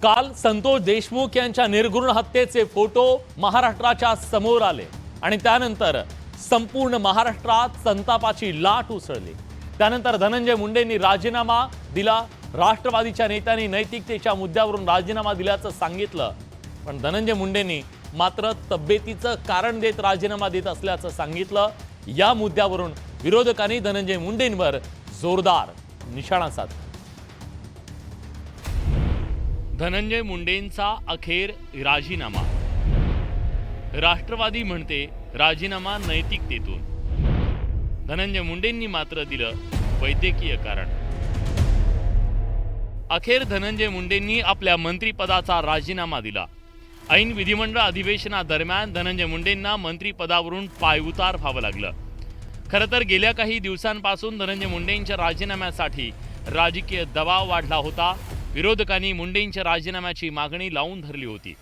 काल संतोष देशमुख यांच्या निर्घृण हत्येचे फोटो महाराष्ट्राच्या समोर आले आणि त्यानंतर संपूर्ण महाराष्ट्रात संतापाची लाट उसळली। त्यानंतर धनंजय मुंडेंनी राजीनामा दिला। राष्ट्रवादीच्या नेत्यांनी नैतिकतेच्या मुद्द्यावरून राजीनामा दिल्याचं सांगितलं, पण धनंजय मुंडेंनी मात्र तब्येतीचं कारण देत राजीनामा देत असल्याचं सांगितलं। या मुद्द्यावरून विरोधकांनी धनंजय मुंडेंवर जोरदार निशाणा साधला। धनंजय मुंडेंचा अखेर राजीनामा। राष्ट्रवादी म्हणते राजीनामा नैतिकतेतून, धनंजय मुंडेंनी मात्र दिलं वैद्यकीय कारण। अखेर धनंजय मुंडेंनी आपल्या मंत्रिपदाचा राजीनामा दिला। ऐन विधिमंडळ अधिवेशनादरम्यान धनंजय मुंडेंना मंत्रिपदावरून पायउतार व्हावं लागलं। खरं तर गेल्या काही दिवसांपासून धनंजय मुंडेंच्या राजीनाम्यासाठी राजकीय दबाव वाढला होता। विरोधकांनी मुंडेंच्या राजीनाम्याची मागणी लावून धरली होती,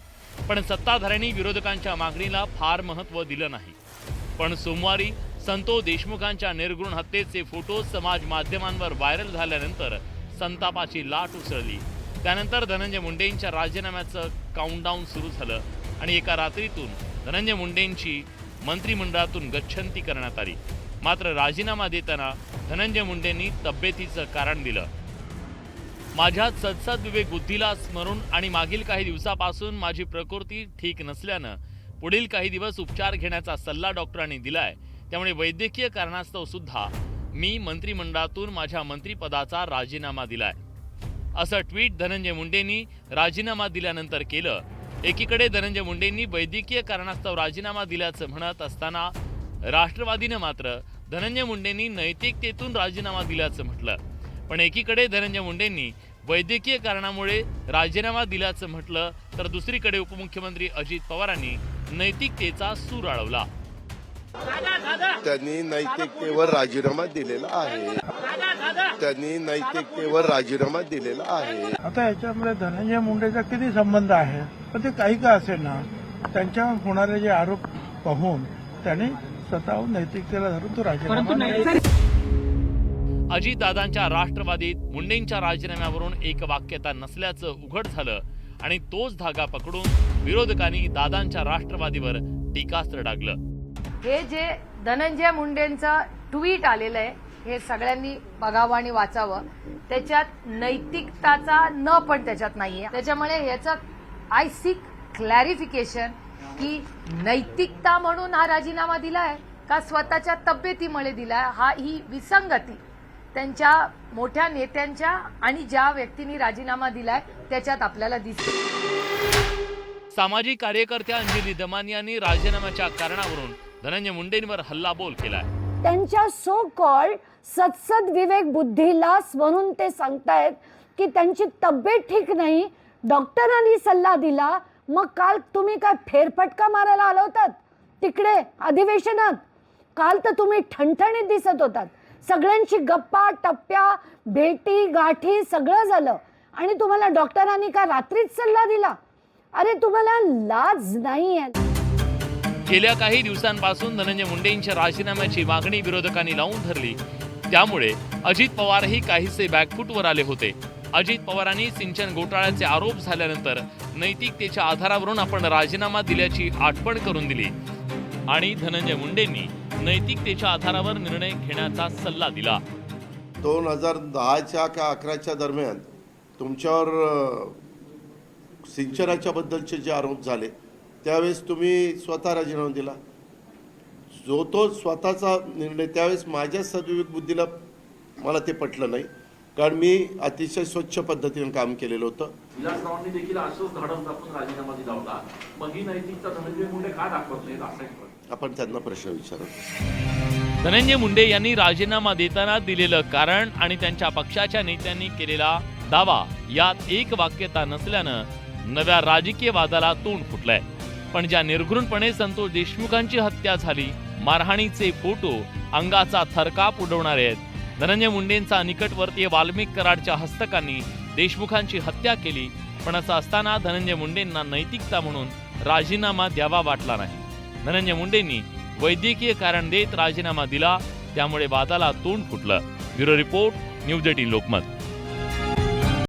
पण सत्ताधाऱ्यांनी विरोधकांच्या मागणीला फार महत्त्व दिलं नाही। पण सोमवारी संतोष देशमुखांच्या निर्घृण हत्येचे फोटो समाज माध्यमांवर व्हायरल झाल्यानंतर संतापाची लाट उसळली। त्यानंतर धनंजय मुंडेंच्या राजीनाम्याचं काउंटडाऊन सुरू झालं आणि एका रात्रीतून धनंजय मुंडेंची मंत्रिमंडळातून गच्छंती करण्यात आली। मात्र राजीनामा देताना धनंजय मुंडेंनी तब्येतीचं कारण दिलं। माझ्या सदसद विवेक बुद्धीला स्मरून आणि मागील काही दिवसापासून माझी प्रकृती ठीक नसल्यानं पुढील काही दिवस उपचार घेण्याचा सल्ला डॉक्टरांनी दिलाय, त्यामुळे वैद्यकीय कारणास्तव सुद्धा मी मंत्रिमंडळातून माझ्या मंत्रिपदाचा राजीनामा दिलाय, असं ट्विट धनंजय मुंडेंनी राजीनामा दिल्यानंतर केलं। एकीकडे धनंजय मुंडेंनी वैद्यकीय कारणास्तव राजीनामा दिल्याचं म्हणत असताना राष्ट्रवादीनं मात्र धनंजय मुंडेंनी नैतिकतेतून राजीनामा दिल्याचं म्हटलं। पण एकीकडे धनंजय मुंडेंनी वैद्यकीय कारणामुळे राजीनामा दिल्याचं म्हटलं, तर दुसरीकडे उपमुख्यमंत्री अजित पवारांनी नैतिकतेचा सूर आळवला। त्यांनी नैतिकतेवर राजीनामा दिलेला आहे। त्यांनी नैतिकतेवर राजीनामा दिलेला आहे। आता याच्यामध्ये धनंजय मुंडेचा किती संबंध आहे, पण ते काही का असेल ना, त्यांच्यावर होणारे जे आरोप पाहून त्यांनी स्वतः नैतिकतेला धरून तो राजीनामा। अजितदादांच्या राष्ट्रवादीत मुंडेंच्या राजीनाम्यावरून एकवाक्यता नसल्याचं उघड झालं आणि तोच धागा पकडून विरोधकांनी दादांच्या राष्ट्रवादीवर टीकास्त्र डागलं। हे जे धनंजय मुंडेंचं ट्विट आलेलं आहे हे सगळ्यांनी बघावं आणि वाचावं। त्याच्यात नैतिकताचा न पण त्याच्यात नाहीये। त्याच्यामुळे याचं आय सीक क्लॅरिफिकेशन की नैतिकता म्हणून हा राजीनामा दिलाय का स्वतःच्या तब्येतीमुळे दिलाय। ही विसंगती त्यांच्या मोठ्या नेत्यांच्या आणि ज्या व्यक्तींनी राजीनामा दिलाय त्याच्यात आपल्याला दिसते। सामाजिक कार्यकर्त्या अंजली दमान यांनी राजीनाम्याच्या कारणावरून धनंजय मुंडेंवर हल्लाबोल केलाय। त्यांच्या सो कॉल्ड सदसद विवेक बुद्धीला म्हणून ते सांगतायत की त्यांची तब्येत ठीक नाही, डॉक्टरांनी सल्ला दिला। मग काल तुम्ही काय फेरफटका मारायला आला होतात तिकडे अधिवेशनात? काल तर तुम्ही ठणठणीत दिसत होतात, सगळ्यांची गप्पा टप्प्या भेटी गाठी सगळं झालं आणि तुम्हाला डॉक्टरांनी का रात्रीच सल्ला दिला? अरे तुम्हाला लाज नाहीये। गेल्या काही दिवसांपासून धनंजय मुंडेंच्या राजीनाम्याची मागणी विरोधकांनी लावून धरली, त्यामुळे अजित पवारही काहीसे बॅकफूटवर आले होते। अजित पवारांनी सिंचन घोटाळ्याचे आरोप झाल्यानंतर नैतिकतेच्या आधारावरून आपण राजीनामा दिल्याची आठवण करून दिली आणि धनंजय मुंडेंनी नैतिकतेच्या आधारावर निर्णय घेण्याचा सल्ला दिला। 2010च्या का 11च्या दरम्यान तुमच्यावर सिंचनाच्या बद्दलचे जे आरोप झाले त्यावेळेस तुम्ही स्वतः राजीनामा दिला। जो तो स्वतःचा निर्णय, त्यावेळेस माझ्या सद्विवेक बुद्धीला मला ते पटलं नाही, कारण मी अतिशय स्वच्छ पद्धतीने काम केलेलं होतं। विलासरावांनी देखील असंच धाडस दाखवून राजीनामा दिला होता, मग ही नैतिकता धनंजय मुंडे का दाखवत नाहीत असं आपण त्यांना प्रश्न विचारतो। धनंजय मुंडे यांनी राजीनामा देताना दिलेलं कारण आणि त्यांच्या पक्षाच्या नेत्यांनी केलेला दावा यात एक वाक्यता नसल्यानं नव्या राजकीय वादाला तोंड फुटलंय। पण ज्या निर्घृणपणे संतोष देशमुखांची हत्या झाली, मारहाणीचे फोटो अंगाचा थरकाप उडवणारे आहेत। धनंजय मुंडेंचा निकटवर्तीय वाल्मिक कराडच्या हस्तकांनी देशमुखांची हत्या केली, पण असं असताना धनंजय मुंडेंना नैतिकता म्हणून राजीनामा द्यावा वाटला नाही। धनंजय मुंडेंनी वैद्यकीय कारण देत राजीनामा दिला, त्यामुळे वादाला तोंड फुटलं। Bureau report, news 18 Lokmat.